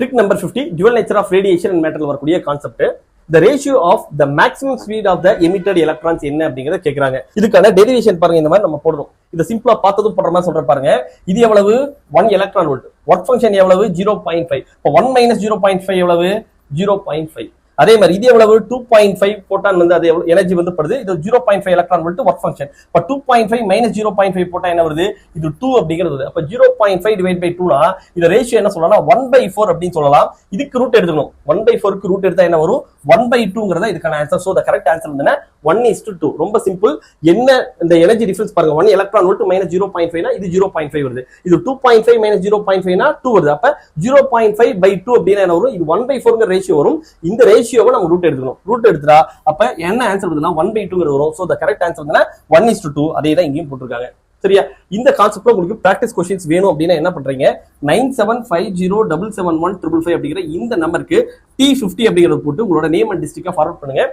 Trick number 50, dual nature of radiation and matter வரக்கூடிய concept. The ratio of the maximum speed of the emitted electrons என்ன அப்படிங்கறத கேக்குறாங்க. இதுக்கான derivation பாருங்க, இந்த மாதிரி நம்ம போடுறோம். இத சிம்பிளா பார்த்ததும் போடுற மாதிரி சொல்ற பாருங்க. இது எவ்வளவு 1 எலக்ட்ரான் வோல்ட். வொர்க் ஃபங்க்ஷன் எவ்வளவு 0.5. இப்போ 1 - 0.5 எவ்வளவு 0.5. அதே மாதிரி இது எவ்வளவு 2.5 போட்டான் வந்து அது எனர்ஜி வந்து படுது. இது 0.5 எலக்ட்ரான் வோல்ட் வொர்க் ஃபங்க்ஷன். இப்ப 2.5 - 0.5 போட்டா என்ன வருது, இது 2 அப்படிங்கிறது. அப்ப 0.5 டிவைட் பை 2 னா இந்த ரேஷியோ என்ன சொல்லலாம் 1/4 அப்படின்னு சொல்லலாம். இதுக்கு ரூட் எடுத்துக்கணும். 1/4 க்கு ரூட் எடுத்தா என்ன வரும் 1/2ங்கறத இதுக்கான answer. So the correct answer வந்து 1:2. ரொம்ப சிம்பிள். என்ன இந்த எனர்ஜி டிஃபரன்ஸ் பாருங்க, 1 எலக்ட்ரான் வோல்ட் - 0.5 னா இது 0.5 வருது. இது 2.5 - 0.5 னா 2 வருது. அப்ப 0.5/2 அப்படினா என்ன வரும், இது 1/4ங்கற ரேஷியோ வரும். இந்த ரேஷியோவை நம்ம ரூட் எடுத்துக்கணும். ரூட் எடுத்துட்டா அப்ப என்ன ஆன்சர் வருதுன்னா 1/2ங்கிறது வரும். சோ தி கரெக்ட் ஆன்சர் வந்து 1:2. அதே தான் இங்கேயும் போட்டுருக்காங்க. சரியா? இந்த கான்செப்ட்ல உங்களுக்கு பிராக்டிஸ் क्वेश्चंस வேணும் அப்படினா என்ன பண்றீங்க, 9750771555 அப்படிங்கிற இந்த நம்பருக்கு T50 அப்படிங்கறது போட்டு உங்களோட நேம் அண்ட் டிஸ்ட்ரிக்ட ஃபார்வர்ட் பண்ணுங்க.